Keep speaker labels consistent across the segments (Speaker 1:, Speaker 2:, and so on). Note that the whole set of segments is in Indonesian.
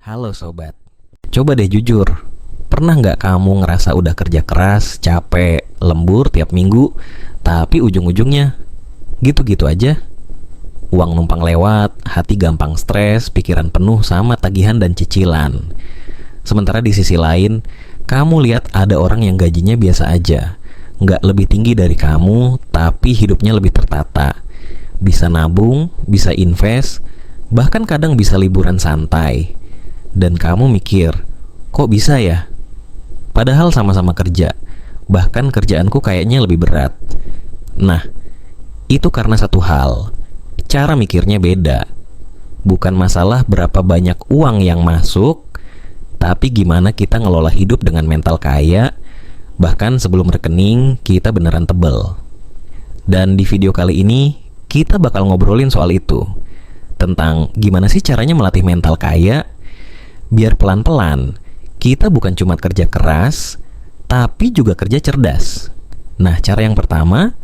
Speaker 1: Halo sobat, coba deh jujur. Pernah nggak kamu ngerasa udah kerja keras, capek, lembur tiap minggu, tapi ujung-ujungnya gitu-gitu aja? Uang numpang lewat, hati gampang stres, pikiran penuh sama tagihan dan cicilan. Sementara di sisi lain, kamu lihat ada orang yang gajinya biasa aja, nggak lebih tinggi dari kamu, tapi hidupnya lebih tertata. Bisa nabung, bisa invest, bahkan kadang bisa liburan santai. Dan kamu mikir, kok bisa ya? Padahal sama-sama kerja, bahkan kerjaanku kayaknya lebih berat. Nah, itu karena satu hal, cara mikirnya beda. Bukan masalah berapa banyak uang yang masuk, tapi gimana kita ngelola hidup dengan mental kaya, bahkan sebelum rekening kita beneran tebel. Dan di video kali ini, kita bakal ngobrolin soal itu. Tentang gimana sih caranya melatih mental kaya, biar pelan-pelan kita bukan cuma kerja keras, tapi juga kerja cerdas. Nah, cara yang pertama,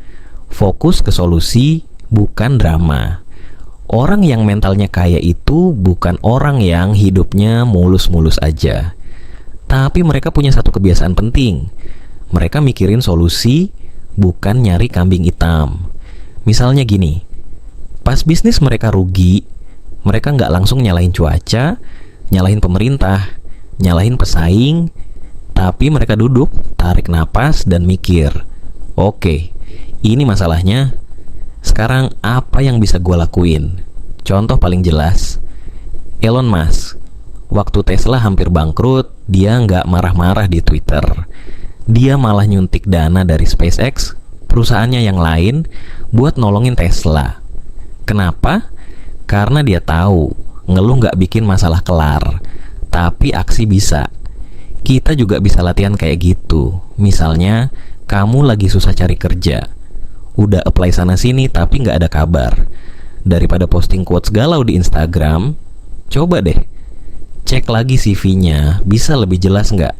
Speaker 1: fokus ke solusi, bukan drama. Orang yang mentalnya kaya itu bukan orang yang hidupnya mulus-mulus aja. Tapi mereka punya satu kebiasaan penting. Mereka mikirin solusi, bukan nyari kambing hitam. Misalnya gini, pas bisnis mereka rugi, mereka nggak langsung nyalahin cuaca, nyalahin pemerintah, nyalahin pesaing, tapi mereka duduk, tarik napas, dan mikir, oke, ini masalahnya, sekarang apa yang bisa gue lakuin? Contoh paling jelas, Elon Musk. Waktu Tesla hampir bangkrut, dia nggak marah-marah di Twitter. Dia malah nyuntik dana dari SpaceX, perusahaannya yang lain, buat nolongin Tesla. Kenapa? Karena dia tahu ngeluh nggak bikin masalah kelar, tapi aksi bisa. Kita juga bisa latihan kayak gitu. Misalnya, kamu lagi susah cari kerja, udah apply sana-sini tapi nggak ada kabar. Daripada posting quotes galau di Instagram, coba deh cek lagi CV-nya, bisa lebih jelas nggak?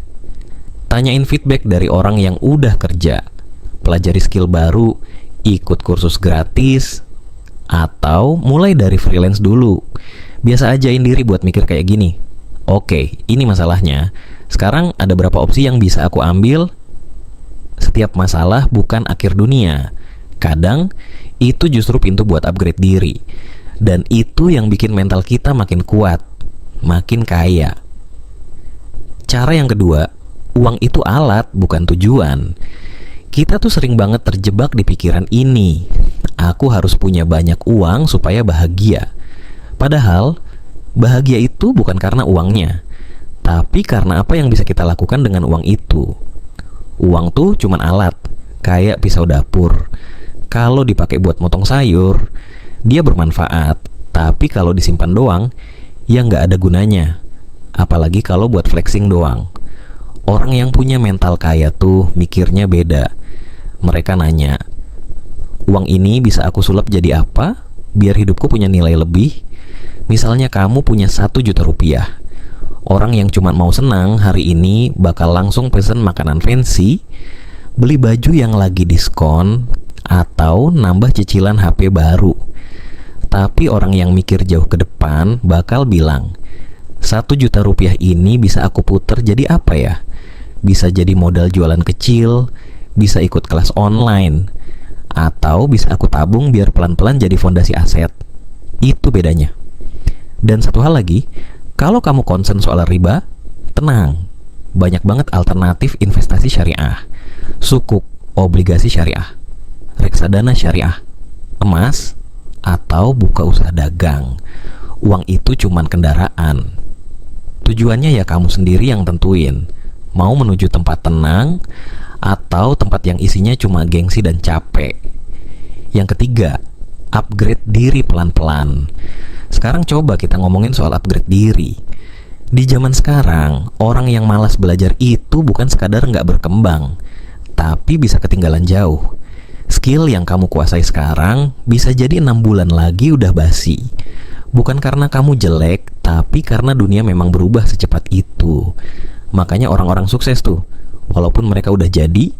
Speaker 1: Tanyain feedback dari orang yang udah kerja, pelajari skill baru, ikut kursus gratis, atau mulai dari freelance dulu. Biasa ajain diri buat mikir kayak gini, oke, ini masalahnya, sekarang ada berapa opsi yang bisa aku ambil? Setiap masalah bukan akhir dunia. Kadang itu justru pintu buat upgrade diri. Dan itu yang bikin mental kita makin kuat, makin kaya. Cara yang kedua, uang itu alat, bukan tujuan. Kita tuh sering banget terjebak di pikiran ini. Aku harus punya banyak uang supaya bahagia. Padahal, bahagia itu bukan karena uangnya, tapi karena apa yang bisa kita lakukan dengan uang itu. Uang tuh cuman alat, kayak pisau dapur. Kalau dipakai buat motong sayur, dia bermanfaat. Tapi kalau disimpan doang, ya nggak ada gunanya. Apalagi kalau buat flexing doang. Orang yang punya mental kaya tuh mikirnya beda. Mereka nanya, uang ini bisa aku sulap jadi apa? Biar hidupku punya nilai lebih. Misalnya kamu punya 1 juta rupiah. Orang yang cuma mau senang hari ini bakal langsung pesen makanan fancy, beli baju yang lagi diskon, atau nambah cicilan HP baru. Tapi orang yang mikir jauh ke depan bakal bilang, 1 juta rupiah ini bisa aku puter jadi apa ya? Bisa jadi modal jualan kecil, bisa ikut kelas online, atau bisa aku tabung biar pelan-pelan jadi fondasi aset. Itu bedanya. Dan satu hal lagi, kalau kamu concern soal riba, tenang. Banyak banget alternatif investasi syariah. Sukuk, obligasi syariah, reksadana syariah, emas, atau buka usaha dagang. Uang itu cuman kendaraan. Tujuannya ya kamu sendiri yang tentuin. Mau menuju tempat tenang, atau tempat yang isinya cuma gengsi dan capek. Yang ketiga, upgrade diri pelan-pelan. Sekarang coba kita ngomongin soal upgrade diri. Di zaman sekarang, orang yang malas belajar itu bukan sekadar nggak berkembang, tapi bisa ketinggalan jauh. Skill yang kamu kuasai sekarang bisa jadi 6 bulan lagi udah basi. Bukan karena kamu jelek, tapi karena dunia memang berubah secepat itu. Makanya orang-orang sukses tuh, walaupun mereka udah jadi,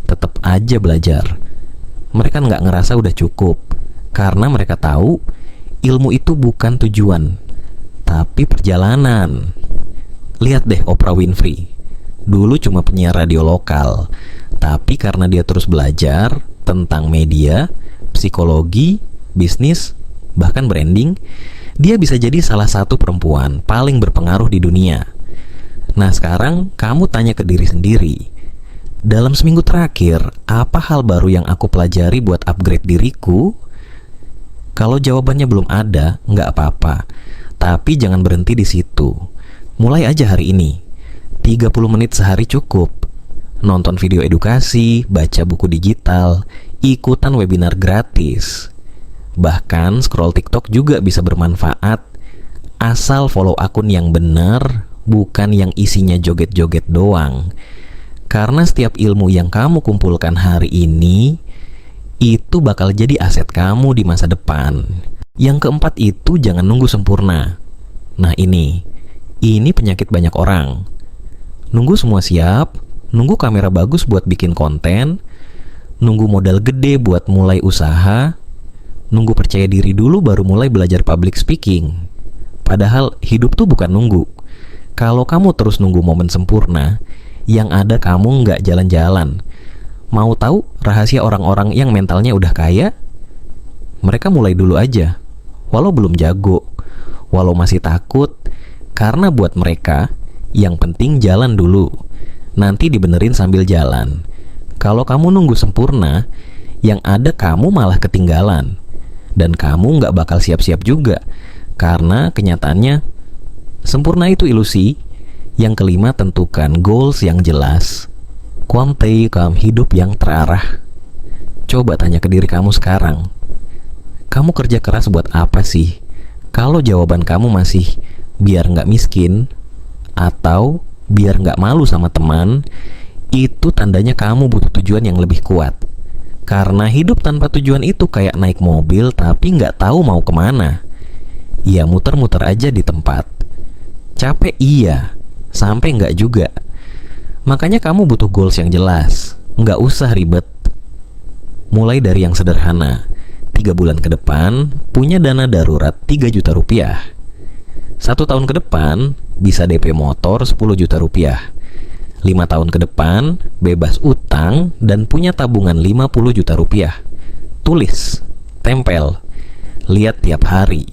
Speaker 1: tetap aja belajar. Mereka nggak ngerasa udah cukup, karena mereka tahu ilmu itu bukan tujuan, tapi perjalanan. Lihat deh Oprah Winfrey. Dulu cuma penyiar radio lokal, tapi karena dia terus belajar tentang media, psikologi, bisnis, bahkan branding, dia bisa jadi salah satu perempuan paling berpengaruh di dunia. Nah sekarang kamu tanya ke diri sendiri, dalam seminggu terakhir, apa hal baru yang aku pelajari buat upgrade diriku? Kalau jawabannya belum ada, nggak apa-apa. Tapi jangan berhenti di situ. Mulai aja hari ini. 30 menit sehari cukup. Nonton video edukasi, baca buku digital, ikutan webinar gratis. Bahkan scroll TikTok juga bisa bermanfaat. Asal follow akun yang benar, bukan yang isinya joget-joget doang. Karena setiap ilmu yang kamu kumpulkan hari ini, itu bakal jadi aset kamu di masa depan. Yang keempat itu jangan nunggu sempurna. Nah ini penyakit banyak orang. Nunggu semua siap, nunggu kamera bagus buat bikin konten, nunggu modal gede buat mulai usaha, nunggu percaya diri dulu baru mulai belajar public speaking. Padahal hidup tuh bukan nunggu. Kalau kamu terus nunggu momen sempurna, yang ada kamu nggak jalan-jalan. Mau tahu rahasia orang-orang yang mentalnya udah kaya? Mereka mulai dulu aja, walau belum jago, walau masih takut, karena buat mereka, yang penting jalan dulu, nanti dibenerin sambil jalan. Kalau kamu nunggu sempurna, yang ada kamu malah ketinggalan, dan kamu nggak bakal siap-siap juga, karena kenyataannya, sempurna itu ilusi. Yang kelima, tentukan goals yang jelas. Quantum hidup yang terarah. Coba tanya ke diri kamu sekarang, kamu kerja keras buat apa sih? Kalau jawaban kamu masih biar nggak miskin atau biar nggak malu sama teman, itu tandanya kamu butuh tujuan yang lebih kuat. Karena hidup tanpa tujuan itu kayak naik mobil tapi nggak tahu mau kemana. Ya muter-muter aja di tempat. Capek iya, sampai nggak juga. Makanya kamu butuh goals yang jelas. Nggak usah ribet. Mulai dari yang sederhana. 3 bulan ke depan punya dana darurat 3 juta rupiah. 1 tahun ke depan bisa DP motor 10 juta rupiah. 5 tahun ke depan bebas utang dan punya tabungan 50 juta rupiah. Tulis, tempel, lihat tiap hari.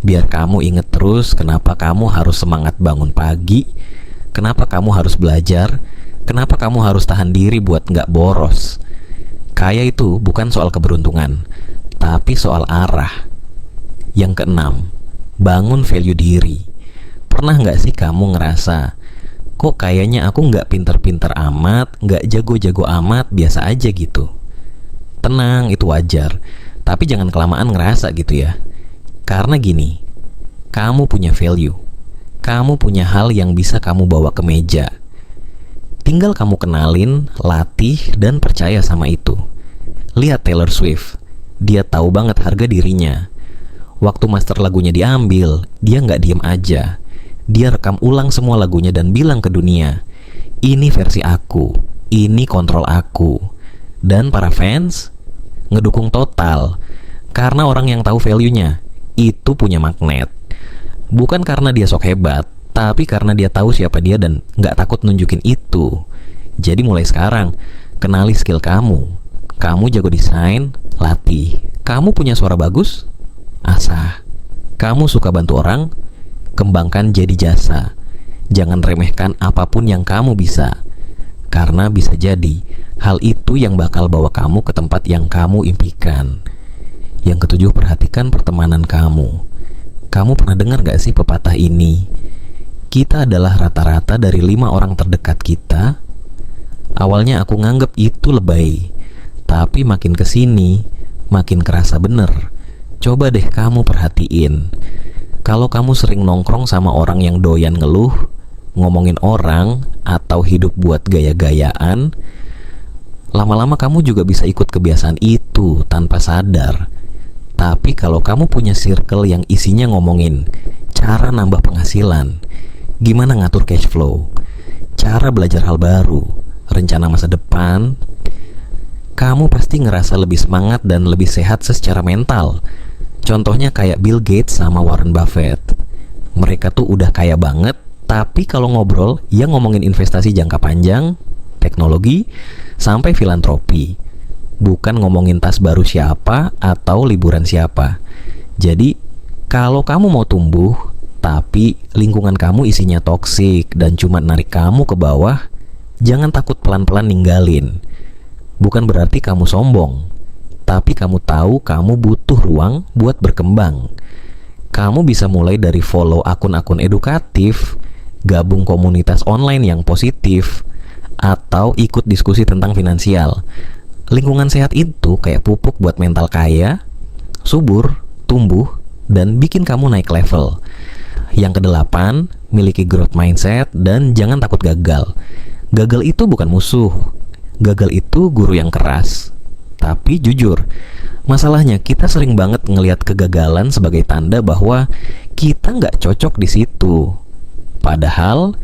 Speaker 1: Biar kamu inget terus kenapa kamu harus semangat bangun pagi, kenapa kamu harus belajar, kenapa kamu harus tahan diri buat nggak boros. Kaya itu bukan soal keberuntungan, tapi soal arah. Yang keenam, bangun value diri. Pernah nggak sih kamu ngerasa, kok kayaknya aku nggak pinter-pinter amat, nggak jago-jago amat, biasa aja gitu. Tenang, itu wajar. Tapi jangan kelamaan ngerasa gitu ya. Karena gini, kamu punya value. Kamu punya hal yang bisa kamu bawa ke meja. Tinggal kamu kenalin, latih, dan percaya sama itu. Lihat Taylor Swift. Dia tahu banget harga dirinya. Waktu master lagunya diambil, dia nggak diem aja. Dia rekam ulang semua lagunya dan bilang ke dunia, ini versi aku, ini kontrol aku. Dan para fans ngedukung total. Karena orang yang tahu value-nya itu punya magnet. Bukan karena dia sok hebat, tapi karena dia tahu siapa dia dan nggak takut nunjukin itu. Jadi mulai sekarang, kenali skill kamu. Kamu jago desain, latih. Kamu punya suara bagus, asah. Kamu suka bantu orang, kembangkan jadi jasa. Jangan remehkan apapun yang kamu bisa. Karena bisa jadi, hal itu yang bakal bawa kamu ke tempat yang kamu impikan. Yang ketujuh, perhatikan pertemanan kamu. Kamu pernah dengar gak sih pepatah ini? Kita adalah rata-rata dari 5 orang terdekat kita. Awalnya aku nganggep itu lebay, tapi makin kesini, makin kerasa bener. Coba deh kamu perhatiin. Kalau kamu sering nongkrong sama orang yang doyan ngeluh, ngomongin orang, atau hidup buat gaya-gayaan, lama-lama kamu juga bisa ikut kebiasaan itu tanpa sadar. Tapi kalau kamu punya circle yang isinya ngomongin cara nambah penghasilan, gimana ngatur cash flow, cara belajar hal baru, rencana masa depan, kamu pasti ngerasa lebih semangat dan lebih sehat secara mental. Contohnya kayak Bill Gates sama Warren Buffett. Mereka tuh udah kaya banget, tapi kalau ngobrol, ya ngomongin investasi jangka panjang, teknologi, sampai filantropi. Bukan ngomongin tas baru siapa atau liburan siapa. Jadi, kalau kamu mau tumbuh, tapi lingkungan kamu isinya toksik dan cuma narik kamu ke bawah, jangan takut pelan-pelan ninggalin. Bukan berarti kamu sombong, tapi kamu tahu kamu butuh ruang buat berkembang. Kamu bisa mulai dari follow akun-akun edukatif, gabung komunitas online yang positif, atau ikut diskusi tentang finansial. Lingkungan sehat itu kayak pupuk buat mental kaya, subur, tumbuh, dan bikin kamu naik level. Yang kedelapan, miliki growth mindset dan jangan takut gagal. Gagal itu bukan musuh. Gagal itu guru yang keras. Tapi jujur, masalahnya kita sering banget ngelihat kegagalan sebagai tanda bahwa kita nggak cocok di situ. Padahal,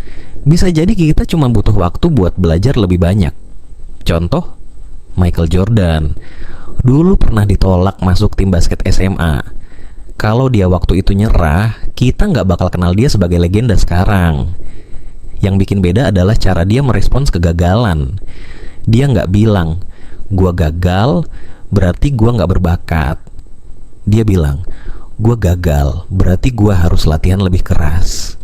Speaker 1: bisa jadi kita cuma butuh waktu buat belajar lebih banyak. Contoh, Michael Jordan dulu pernah ditolak masuk tim basket SMA. Kalau dia waktu itu nyerah, kita nggak bakal kenal dia sebagai legenda sekarang. Yang bikin beda adalah cara dia merespons kegagalan. Dia nggak bilang, "Gua gagal, berarti gua nggak berbakat." Dia bilang, "Gua gagal, berarti gua harus latihan lebih keras."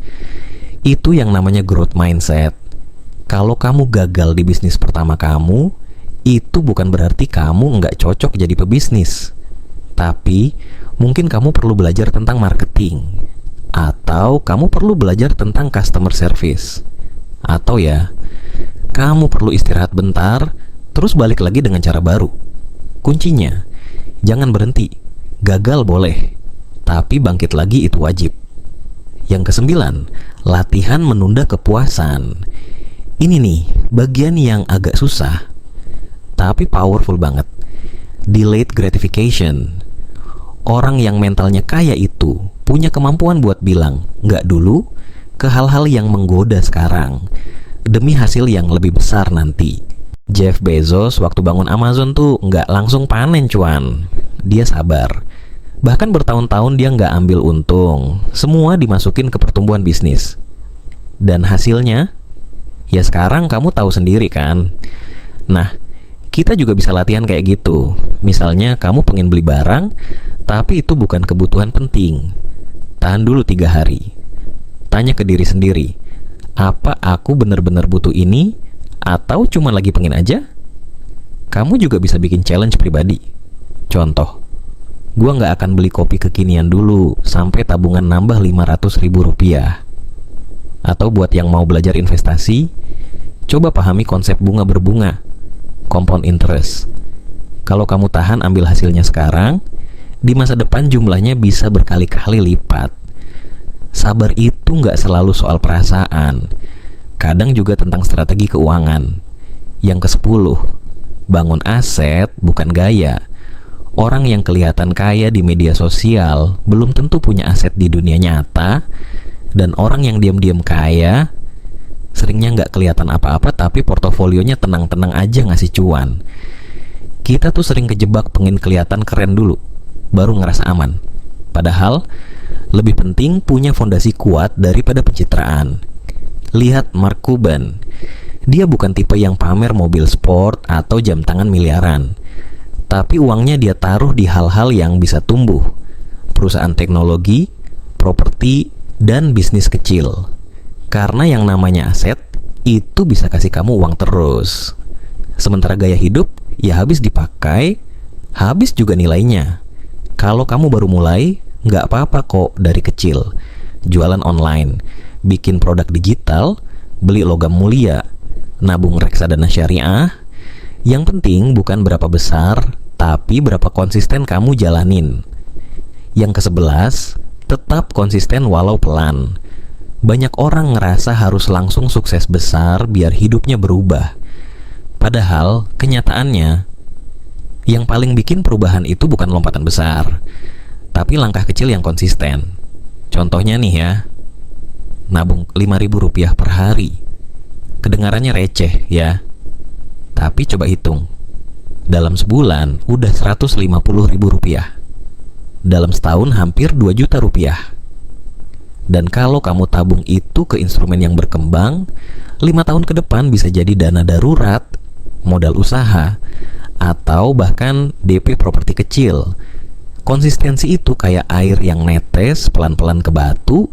Speaker 1: Itu yang namanya growth mindset. Kalau kamu gagal di bisnis pertama kamu, itu bukan berarti kamu nggak cocok jadi pebisnis. Tapi, mungkin kamu perlu belajar tentang marketing. Atau kamu perlu belajar tentang customer service. Atau ya, kamu perlu istirahat bentar, terus balik lagi dengan cara baru. Kuncinya, jangan berhenti. Gagal boleh, tapi bangkit lagi itu wajib. Yang kesembilan, latihan menunda kepuasan. Ini nih, bagian yang agak susah, tapi powerful banget. Delayed gratification. Orang yang mentalnya kaya itu punya kemampuan buat bilang nggak dulu ke hal-hal yang menggoda sekarang, demi hasil yang lebih besar nanti. Jeff Bezos waktu bangun Amazon tuh nggak langsung panen cuan. Dia sabar. Bahkan bertahun-tahun dia nggak ambil untung. Semua dimasukin ke pertumbuhan bisnis. Dan hasilnya, ya sekarang kamu tahu sendiri kan. Nah, kita juga bisa latihan kayak gitu. Misalnya kamu pengen beli barang, tapi itu bukan kebutuhan penting. Tahan dulu 3 hari. Tanya ke diri sendiri, apa aku benar-benar butuh ini? Atau cuma lagi pengen aja? Kamu juga bisa bikin challenge pribadi. Contoh, gua nggak akan beli kopi kekinian dulu sampai tabungan nambah 500.000 rupiah. Atau buat yang mau belajar investasi, coba pahami konsep bunga berbunga, compound interest. Kalau kamu tahan ambil hasilnya sekarang, di masa depan jumlahnya bisa berkali-kali lipat. Sabar itu nggak selalu soal perasaan, kadang juga tentang strategi keuangan. Yang ke-10, bangun aset bukan gaya. Orang yang kelihatan kaya di media sosial belum tentu punya aset di dunia nyata, dan orang yang diam-diam kaya seringnya nggak kelihatan apa-apa tapi portofolionya tenang-tenang aja ngasih cuan. Kita tuh sering kejebak pengen kelihatan keren dulu, baru ngerasa aman. Padahal, lebih penting punya fondasi kuat daripada pencitraan. Lihat Mark Cuban. Dia bukan tipe yang pamer mobil sport atau jam tangan miliaran. Tapi uangnya dia taruh di hal-hal yang bisa tumbuh. Perusahaan teknologi, properti, dan bisnis kecil. Karena yang namanya aset, itu bisa kasih kamu uang terus. Sementara gaya hidup, ya habis dipakai, habis juga nilainya. Kalau kamu baru mulai, nggak apa-apa kok dari kecil. Jualan online, bikin produk digital, beli logam mulia, nabung reksadana syariah. Yang penting bukan berapa besar, tapi berapa konsisten kamu jalanin. Yang ke-11, tetap konsisten walau pelan. Banyak orang ngerasa harus langsung sukses besar biar hidupnya berubah. Padahal kenyataannya, yang paling bikin perubahan itu bukan lompatan besar, tapi langkah kecil yang konsisten. Contohnya nih ya, nabung 5.000 rupiah per hari. Kedengarannya receh ya, tapi coba hitung. Dalam sebulan udah 150.000 rupiah. Dalam setahun hampir 2 juta rupiah. Dan kalau kamu tabung itu ke instrumen yang berkembang, 5 tahun ke depan bisa jadi dana darurat, modal usaha, atau bahkan DP properti kecil. Konsistensi itu kayak air yang netes pelan-pelan ke batu.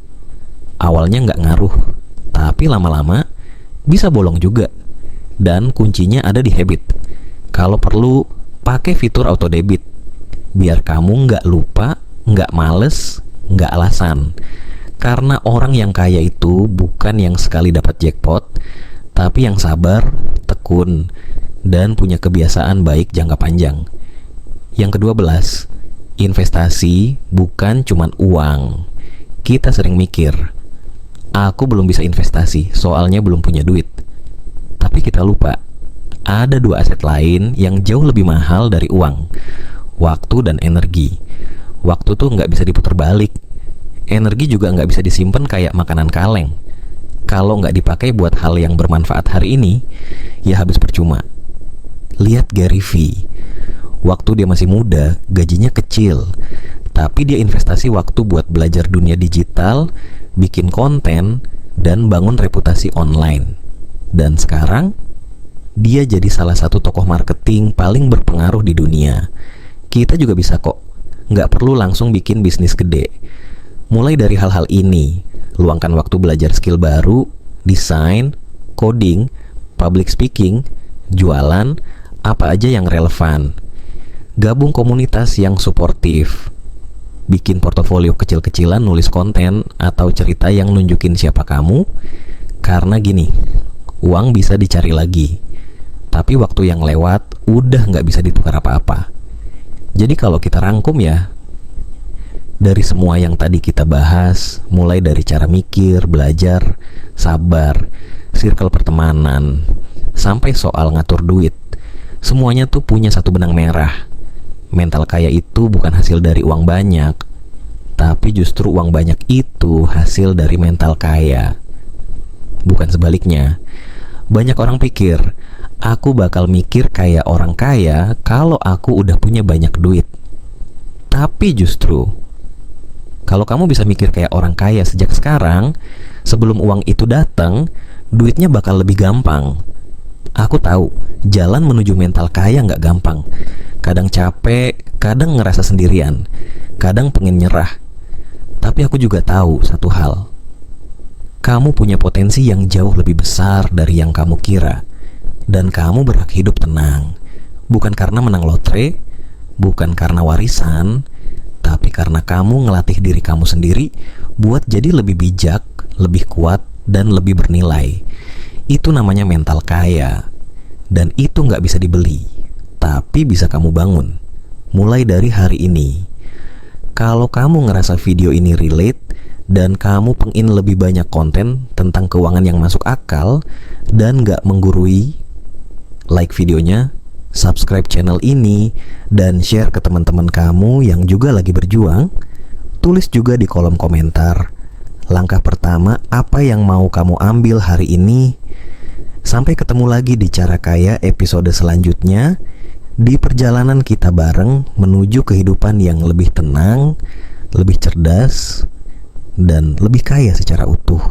Speaker 1: Awalnya nggak ngaruh, tapi lama-lama bisa bolong juga. Dan kuncinya ada di habit. Kalau perlu, pakai fitur auto debit, biar kamu nggak lupa, nggak males, nggak alasan. Karena orang yang kaya itu bukan yang sekali dapat jackpot, tapi yang sabar, tekun, dan punya kebiasaan baik jangka panjang. Yang ke-12, investasi bukan cuman uang. Kita sering mikir, aku belum bisa investasi, soalnya belum punya duit. Tapi kita lupa, ada 2 aset lain yang jauh lebih mahal dari uang, waktu dan energi. Waktu tuh nggak bisa diputar balik. Energi juga nggak bisa disimpan kayak makanan kaleng. Kalau nggak dipakai buat hal yang bermanfaat hari ini, ya habis percuma. Lihat Gary V. Waktu dia masih muda, gajinya kecil, tapi dia investasi waktu buat belajar dunia digital, bikin konten, dan bangun reputasi online. Dan sekarang, dia jadi salah satu tokoh marketing paling berpengaruh di dunia. Kita juga bisa kok, nggak perlu langsung bikin bisnis gede. Mulai dari hal-hal ini, luangkan waktu belajar skill baru, desain, coding, public speaking, jualan, apa aja yang relevan. Gabung komunitas yang suportif. Bikin portofolio kecil-kecilan nulis konten atau cerita yang nunjukin siapa kamu. Karena gini, uang bisa dicari lagi, tapi waktu yang lewat udah nggak bisa ditukar apa-apa. Jadi kalau kita rangkum ya, dari semua yang tadi kita bahas, mulai dari cara mikir, belajar, sabar, circle pertemanan, sampai soal ngatur duit, semuanya tuh punya satu benang merah. Mental kaya itu bukan hasil dari uang banyak, tapi justru uang banyak itu hasil dari mental kaya. Bukan sebaliknya. Banyak orang pikir, aku bakal mikir kayak orang kaya kalau aku udah punya banyak duit. Tapi justru, kalau kamu bisa mikir kayak orang kaya sejak sekarang, sebelum uang itu datang, duitnya bakal lebih gampang. Aku tahu, jalan menuju mental kaya nggak gampang. Kadang capek, kadang ngerasa sendirian, kadang pengen nyerah. Tapi aku juga tahu satu hal. Kamu punya potensi yang jauh lebih besar dari yang kamu kira. Dan kamu berhak hidup tenang. Bukan karena menang lotre, bukan karena warisan, tapi karena kamu ngelatih diri kamu sendiri buat jadi lebih bijak, lebih kuat, dan lebih bernilai. Itu namanya mental kaya. Dan itu nggak bisa dibeli, tapi bisa kamu bangun. Mulai dari hari ini. Kalau kamu ngerasa video ini relate, dan kamu pengen lebih banyak konten tentang keuangan yang masuk akal, dan nggak menggurui, like videonya, subscribe channel ini, dan share ke teman-teman kamu yang juga lagi berjuang. Tulis juga di kolom komentar, langkah pertama apa yang mau kamu ambil hari ini. Sampai ketemu lagi di Cara Kaya episode selanjutnya, di perjalanan kita bareng menuju kehidupan yang lebih tenang, lebih cerdas, dan lebih kaya secara utuh.